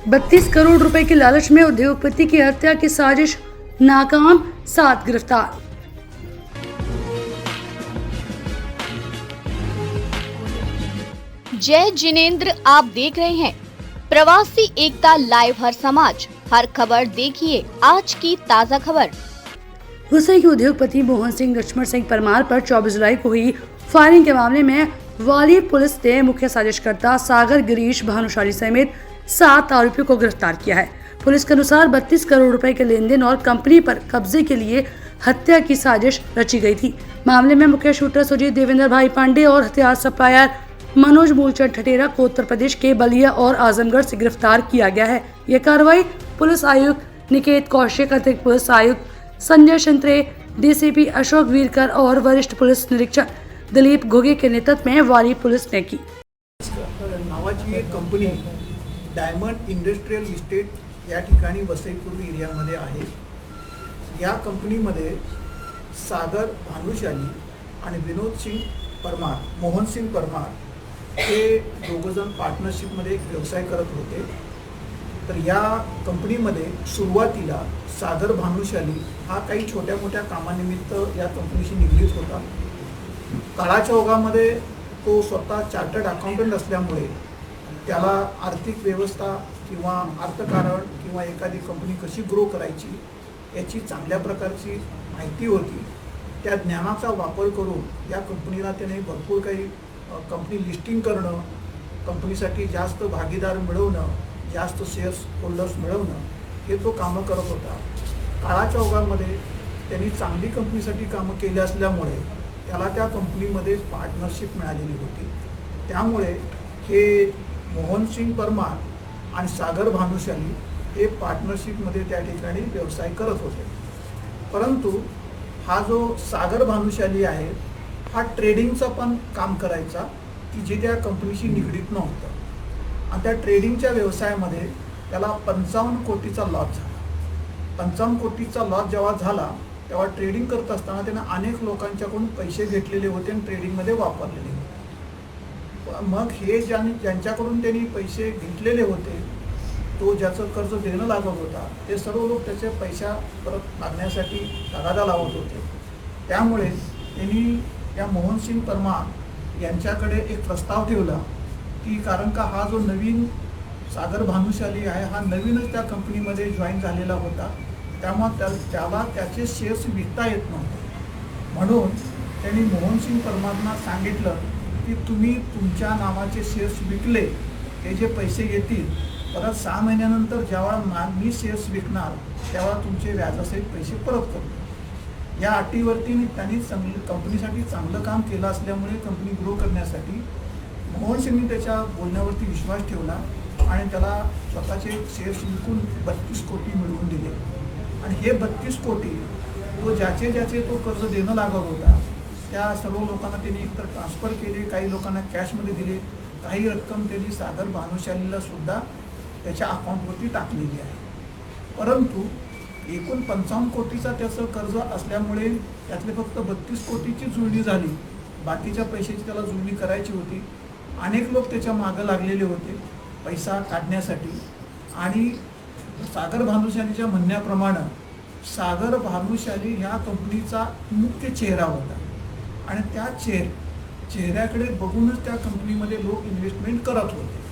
32 करोड़ रुपए के लालच में उद्योगपति की हत्या की साजिश नाकाम, 7 गिरफ्तार। जय जिनेंद्र, आप देख रहे हैं प्रवासी एकता लाइव। हर समाज हर खबर देखिए आज की ताजा खबर। गुस्से के उद्योगपति मोहन सिंह लक्ष्मण सिंह परमार पर 24 जुलाई को हुई फायरिंग के मामले में वाली पुलिस ने मुख्य साजिशकर्ता सागर गिरीश भानुशाली समेत 7 आरोपियों को गिरफ्तार किया है। पुलिस के अनुसार 32 करोड़ रुपए के लेन देन और कंपनी पर कब्जे के लिए हत्या की साजिश रची गई थी। मामले में मुख्य शूटर सुजीत देवेंद्र भाई पांडे और हथियार सप्लायर मनोज मूलचंद ठटेरा को उत्तर प्रदेश के बलिया और आजमगढ़ से गिरफ्तार किया गया है। यह कार्रवाई पुलिस आयुक्त निकेत कौशिक, अतिरिक्त पुलिस आयुक्त संजय शंत्रे, डीसीपी अशोक वीरकर और वरिष्ठ पुलिस निरीक्षक दिलीप घुगे के नेतृत्व में वाली पुलिस ने की। नावाची एक कंपनी डायमंड इंडस्ट्रियल इस्टेट या ठिकाणी वसईपूर्व एरियामध्ये आहे। या कंपनीमध्ये सागर भानुशाली आणि विनोद सिंग परमार, मोहन सिंग परमार हे दोघंजण पार्टनरशिपमध्ये एक व्यवसाय करत होते। तर या कंपनीमध्ये सुरुवातीला सागर भानुशाली हा काही छोट्या मोठ्या कामानिमित्त या कंपनीशी निगडीत होता। काळाच्या ओघामध्ये तो स्वतः चार्टर्ड अकाउंटंट असल्यामुळे त्याला आर्थिक व्यवस्था किंवा अर्थकारण किंवा एखादी कंपनी कशी ग्रो करायची याची चांगल्या प्रकारची माहिती होती। त्या ज्ञानाचा वापर करून या कंपनीला त्याने भरपूर काही कंपनी लिस्टिंग करणं, कंपनीसाठी जास्त भागीदार मिळवणं, जास्त शेअर्स होल्डर्स मिळवणं हे तो कामं करत होता। काळाच्या ओघामध्ये त्यांनी चांगली कंपनीसाठी कामं केली असल्यामुळे त्याला त्या कंपनीमध्ये पार्टनरशिप मिळालेली होती। त्यामुळे हे मोहन सिंग परमार आणि सागर भानुशाली हे पार्टनरशिपमध्ये त्या ठिकाणी व्यवसाय करत होते। परंतु हा जो सागर भानुशाली आहे हा ट्रेडिंगचं पण काम करायचा की जे त्या कंपनीशी निगडीत नव्हतं। आणि त्या ट्रेडिंगच्या व्यवसायामध्ये त्याला 55 कोटीचा लॉस झाला। 55 कोटीचा लॉस जेव्हा झाला तेव्हा ट्रेडिंग करत असताना त्याने अनेक लोकांच्याकडून पैसे घेतलेले होते आणि ट्रेडिंगमध्ये वापरलेले होते। मग हे ज्यांच्याकडून त्यांनी पैसे घेतलेले होते, तो ज्याचं कर्ज देणं लागत होता, ते सर्व लोक त्याचे पैसा परत मागण्यासाठी तगादा लावत होते। त्यामुळे त्यांनी या मोहन सिंग परमार यांच्याकडे एक प्रस्ताव ठेवला की कारण का हा जो नवीन सागर भानुशाली आहे हा नवीनच त्या कंपनीमध्ये जॉईन झालेला होता, त्यामुळे त्याला त्याचे शेअर्स विकता येत नव्हते। म्हणून त्यांनी मोहन सिंग परमारना सांगितलं की तुम्ही तुमच्या नावाचे शेअर्स विकले, ते जे पैसे येतील परत 6 महिन्यानंतर जेव्हा मी शेअर्स विकणार तेव्हा तुमचे व्याजासहित पैसे परत करतो। या अटीवरती त्यांनी कंपनीसाठी चांगलं काम केलं असल्यामुळे कंपनी ग्रो करण्यासाठी मोहन सिंगनी त्याच्या बोलण्यावरती विश्वास ठेवला आणि त्याला स्वतःचे शेअर्स विकून 32 कोटी मिळवून दिले। आणि हे 32 कोटी तो ज्याचे तो कर्ज देणं लागत होता त्या सर्व लोकांना त्यांनी एकतर ट्रान्सफर केले, काही लोकांना कॅशमध्ये दिले, काही रक्कम त्यांनी सागर भानुशालीला सुद्धा त्याच्या अकाउंटवरती टाकलेली आहे। परंतु एकूण 55 कोटीचा त्याचं कर्ज असल्यामुळे त्यातले फक्त 32 कोटीची जुळणी झाली, बाकीच्या पैशाची त्याला जुळणी करायची होती। अनेक लोक त्याच्या मागं लागलेले होते पैसा काढण्यासाठी। आणि सागर भानुशालीच्या म्हणण्याप्रमाणे सागर भानुशाली ह्या कंपनीचा मुख्य चेहरा होता आणि त्या चेहऱ्याकडे बघूनच त्या कंपनीमध्ये लोक इन्व्हेस्टमेंट करत होते।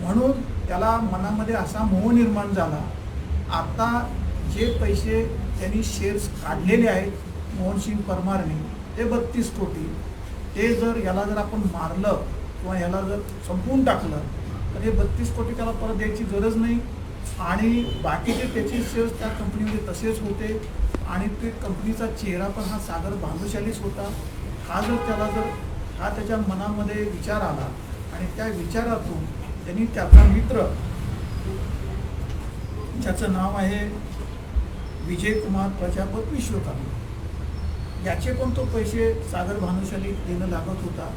म्हणून त्याला मनामध्ये असा मोह निर्माण झाला, आता जे पैसे त्यांनी शेअर्स काढलेले आहेत मोहन सिंग परमारने ते 32 कोटी, ते याला जर आपण मारलं किंवा याला जर संपवून टाकलं तर हे 32 कोटी त्याला परत द्यायची गरज नाही। आणि बाकीचे त्याचे शेअर्स त्या कंपनीमध्ये तसेच होते आणि ते कंपनीचा चेहरा पण हा सागर भानुशालीच होता। हा त्याच्या मनामध्ये विचार आला आणि त्या विचारातून त्यांनी त्याचा मित्र, ज्याचं नाव आहे विजय कुमार प्रजापत विश्वकर्मा, याचे पण तो पैसे सागर भानुशाली देणं लागत होता।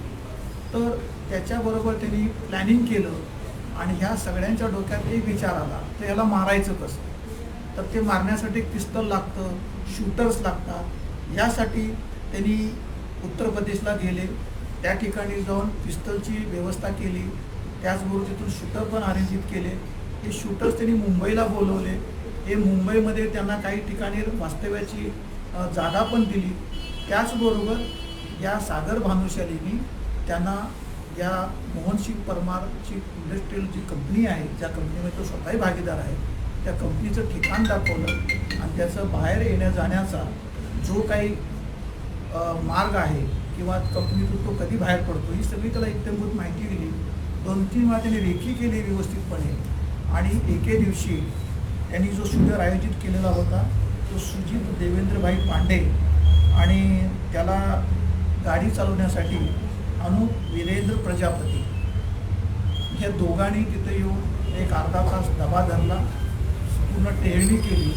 तर त्याच्याबरोबर त्यांनी प्लॅनिंग केलं आणि ह्या सगळ्यांच्या डोक्यात एक विचार आला, तर याला मारायचं कसं? तर ते मारण्यासाठी एक पिस्तल लागतं, शूटर्स लागतात। यासाठी त्यांनी उत्तर प्रदेशला गेले, त्या ठिकाणी जाऊन पिस्तलची व्यवस्था केली, त्याचबरोबर तिथून शूटर पण अरेंजित केले हे शूटर्स त्यांनी मुंबईला बोलवले. हे मुंबईमध्ये त्यांना काही ठिकाणी वास्तव्याची जागा पण दिली. त्याचबरोबर या सागर भानुशालीनी त्यांना या मोहनसिंग परमारची इंडस्ट्रियल जी कंपनी आहे, ज्या कंपनीमध्ये तो स्वतःही भागीदार आहे, त्या कंपनीचं ठिकाण दाखवलं आणि त्याचं बाहेर येण्या जाण्याचा जो काही मार्ग आहे किंवा कंपनीतून तो कधी बाहेर पडतो ही सगळी त्याला इत्थंभूत माहिती दिली. 2-3 वेळा त्याने रेखी केली व्यवस्थितपणे आणि एके दिवशी त्यांनी जो शूटर आयोजित केलेला होता तो सुजित देवेंद्रभाई पांडे आणि त्याला गाडी चालवण्यासाठी अनुप वीरेंद्र प्रजापती ह्या दोघांनी तिथे येऊन एक अर्धा तास डबा धरला, पूर्ण टेहळणी केली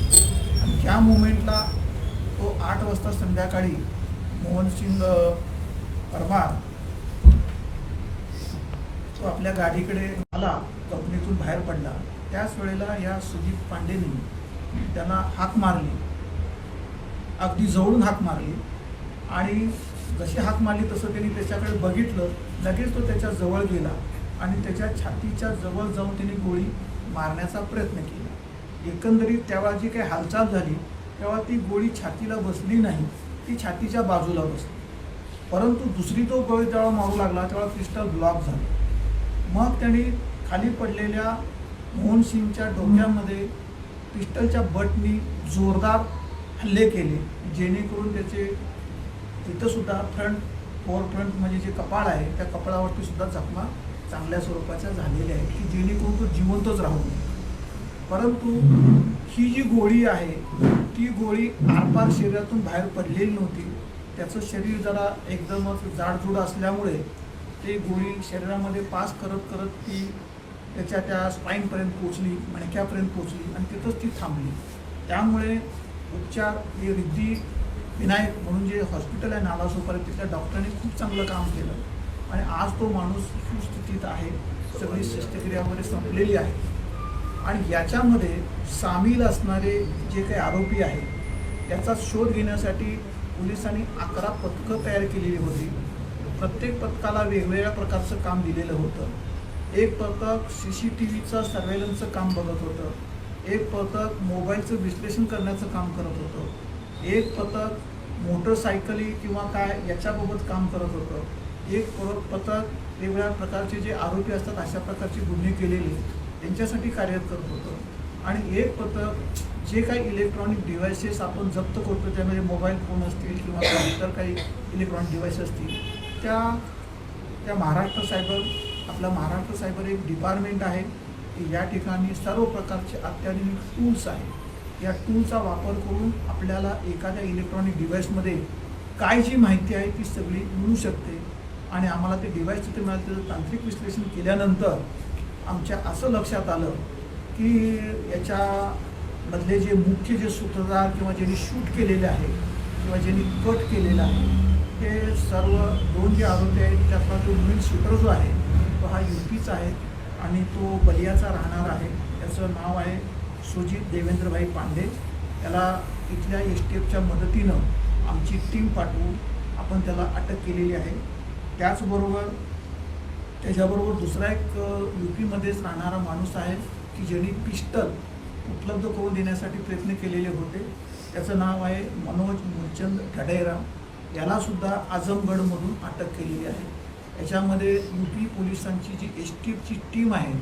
आणि त्या मोमेंटला तो 8 वाजता संध्याकाळी मोहनसिंग परमार तो आपल्या गाडीकडे आला, कंपनीतून बाहेर पडला. त्याच वेळेला या सुजित पांडेंनी त्यांना हाक मारली, अगदी जवळून हाक मारली आणि जशी हाक मारली तसं त्यांनी त्याच्याकडे बघितलं. लगेच तो त्याच्या जवळ गेला आणि त्याच्या छातीच्या जवळ जाऊन त्यांनी गोळी मारण्याचा प्रयत्न केला. एकंदरीत तेव्हा जी काही हालचाल झाली तेव्हा ती गोळी छातीला बसली नाही, ती छातीच्या बाजूला बसली. परंतु दुसरी तो गोळी जेव्हा मारू लागला तेव्हा पिस्टल ब्लॉक झालं. मग त्यांनी खाली पडलेल्या मोहनसिंगच्या डोक्यामध्ये पिस्टलच्या बटनी जोरदार हल्ले केले, जेणेकरून त्याचे तिथंसुद्धा फ्रंट म्हणजे जे कपाळ आहे त्या कपाळावरती सुद्धा जखमा चांगल्या स्वरूपाच्या झालेल्या आहेत की जेणेकरून तो जिवंतच राहू नये. परंतु ही जी गोळी आहे ती गोळी आरपार शरीरातून बाहेर पडलेली नव्हती. त्याचं शरीर जरा एकदमच जाडजूड असल्यामुळे ती गोळी शरीरामध्ये पास करत करत ती त्याच्या त्या स्पाईनपर्यंत पोचली, मणक्यापर्यंत पोचली आणि तिथंच ती थांबली. त्यामुळे उपचार हे रिद्धी विनायक म्हणून जे हॉस्पिटल आहे नालासोपारा, तिथल्या डॉक्टरांनी खूप चांगलं काम केलं आणि आज तो माणूस सुस्थितीत आहे. सगळी शस्त्रक्रिया वगैरे संपलेली आहे आणि याच्यामध्ये सामील असणारे जे काही आरोपी आहेत याचा शोध घेण्यासाठी पोलिसांनी 11 पथकं तयार केलेली होती. प्रत्येक पथकाला वेगवेगळ्या प्रकारचं काम दिलेलं होतं. एक पथक CCTVचं सर्वेलन्सचं काम बघत होतं, एक पथक मोबाईलचं विश्लेषण करण्याचं काम करत होतं, एक पथक मोटरसायकली किंवा काय याच्याबाबत काम करत होतं, एक पथक वेगवेगळ्या प्रकारचे जे आरोपी असतात अशा प्रकारचे गुन्हे केलेले त्यांच्यासाठी कार्यरत करत होतं आणि एक पथक जे काही इलेक्ट्रॉनिक डिव्हायसेस आपण जप्त करतो त्यामध्ये मोबाईल फोन असतील किंवा इतर काही इलेक्ट्रॉनिक डिव्हाइस असतील त्या महाराष्ट्र सायबर एक डिपार्टमेंट आहे की या ठिकाणी सर्व प्रकारचे अत्याधुनिक टूल्स आहेत. या टूलचा वापर करून आपल्याला एखाद्या इलेक्ट्रॉनिक डिव्हाइसमध्ये काय जी माहिती आहे ती सगळी मिळू शकते आणि आम्हाला ते डिव्हाइस तिथे मिळालं. त्याचं तांत्रिक विश्लेषण केल्यानंतर आमच्या असं लक्षात आलं की याच्यामधले जे मुख्य जे सूत्रधार किंवा ज्यांनी शूट केलेले आहे किंवा ज्यांनी कट केलेलं आहे हे सर्व 2 जे आरोपी आहेत त्यातला जो मेन शूटर जो आहे तो हा UPचा आहे आणि तो बलियाचा राहणार आहे. त्याचं नाव आहे सुजित देवेंद्रभाई पांडे. त्याला इथल्या STFच्या मदतीनं आमची टीम पाठवून आपण त्याला अटक केलेली आहे. त्याच्याबरोबर दुसरा एक UPमध्येच राहणारा माणूस आहे की ज्यांनी पिस्टल उपलब्ध करून देण्यासाठी प्रयत्न केलेले होते. त्याचं नाव आहे मनोज मुलचंद ढडेरा. यालासुद्धा आजमगडमधून अटक केलेली आहे. याच्यामध्ये UP पोलिसांची जी STFची टीम आहे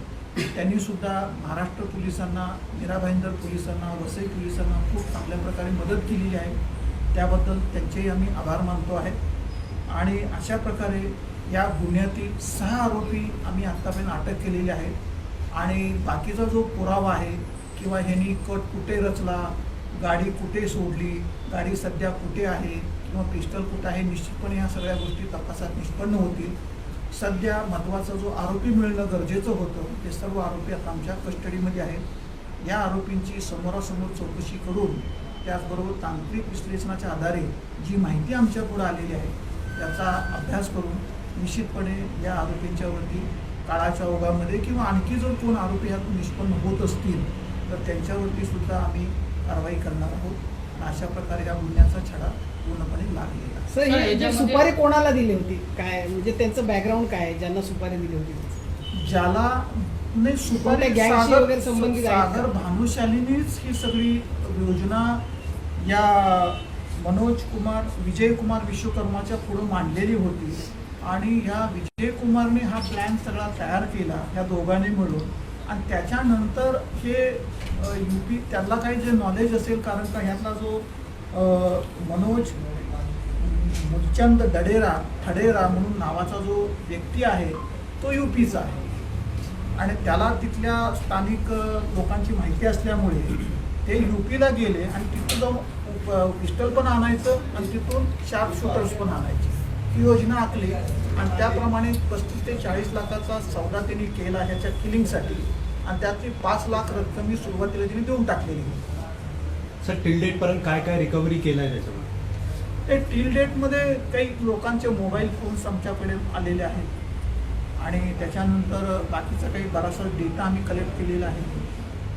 त्यांनीसुद्धा महाराष्ट्र पोलिसांना, मीरा भाईंदर पोलिसांना, वसई पोलिसांना खूप चांगल्या प्रकारे मदत केलेली आहे. त्याबद्दल त्यांचेही आम्ही आभार मानतो आहे. आणि अशा प्रकारे या गुन्ह्यातील 6 आरोपी आम्ही आत्तापर्यंत अटक केलेले आहेत आणि बाकीचा जो पुरावा आहे किंवा ह्यांनी कट कुठे रचला, गाडी कुठे सोडली, गाडी सध्या कुठे आहे किंवा पिस्टल कुठे आहे, निश्चितपणे या सगळ्या गोष्टी तपासात निष्पन्न होतील. सध्या महत्त्वाचा जो आरोपी मिळणं गरजेचं होतं ते सर्व आरोपी आता आमच्या कस्टडीमध्ये आहेत. या आरोपींची समोरासमोर चौकशी करून त्याचबरोबर तांत्रिक विश्लेषणाच्या आधारे जी माहिती आमच्या पुढे आलेली आहे त्याचा अभ्यास करून निश्चितपणे या आरोपींच्यावरती काळाच्या ओघामध्ये किंवा आणखी जर कोण आरोपी ह्यातून निष्पन्न होत असतील तर त्यांच्यावरती सुद्धा आम्ही कारवाई करणार आहोत आणि अशा प्रकारे या गुन्ह्याचा छडा पूर्णपणे लागलेला. सर ही सुपारी कोणाला दिली होती, काय म्हणजे त्यांचं बॅकग्राऊंड काय आहे ज्यांना सुपारी दिली होती? ज्याला नाही, सुपारी कोणत्या गँगशी वगैरे संबंधित आहेत का? सागर भानुशालीनीच ही सगळी योजना या मनोज कुमार विजय कुमार विश्वकर्माच्या पुढे मांडलेली होती आणि ह्या विजय कुमारने हा प्लॅन सगळा तयार केला ह्या दोघांनी मिळून. आणि त्याच्यानंतर हे UP त्याला काही जे नॉलेज असेल, कारण का ह्यातला जो मनोज मुलचंद ठडेरा म्हणून नावाचा जो व्यक्ती आहे तो UPचा आहे आणि त्याला तिथल्या स्थानिक लोकांची माहिती असल्यामुळे ते UPला गेले आणि तिथून जाऊन पिस्टल पण आणायचं आणि तिथून शार्प शूटर्स पण आणायचे. ही योजना आखली आणि त्याप्रमाणे 35 ते 40 लाखाचा सौदा त्यांनी केला ह्याच्या किलिंगसाठी आणि त्यातली 5 लाख रक्कम ही सुरुवातीला त्यांनी देऊन टाकलेली होती. सर टिल डेट पर्यंत काय काय रिकव्हरी केलं आहे त्याच्यामध्ये? ते टिल डेटमध्ये काही लोकांचे मोबाईल फोन्स आमच्याकडे आलेले आहेत आणि त्याच्यानंतर बाकीचा काही बराचसा डेटा आम्ही कलेक्ट केलेला आहे.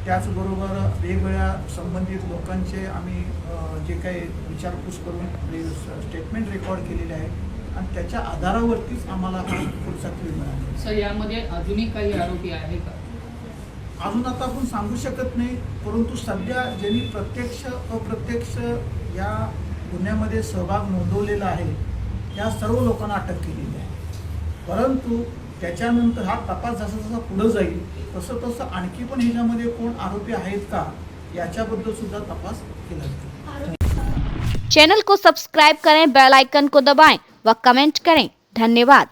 त्याचबरोबर वेगवेगळ्या संबंधित लोकांचे आम्ही जे काही विचारपूस करून स्टेटमेंट रेकॉर्ड केलेले आहे आणि त्याच्या आधारावरतीच आम्हाला हा पुढचा क्लीन मिळाला. सर यामध्ये अजूनही काही आरोपी आहे का? अजून आता आपण सांगू शकत नाही, परंतु सध्या ज्यांनी प्रत्यक्ष अप्रत्यक्ष या गुन्ह्यामध्ये सहभाग नोंदवलेला आहे या सर्व लोकांना अटक केलेली आहे. परंतु त्याच्यानंतर हा तपास जसा जसा पुढे जाईल तसं तसं आणखी पण ह्याच्यामध्ये कोण आरोपी आहेत का याच्याबद्दल सुद्धा तपास केला जाईल. चैनल को सब्सक्राइब करें, बेल आइकन को दबाएं व कमेंट करें। धन्यवाद।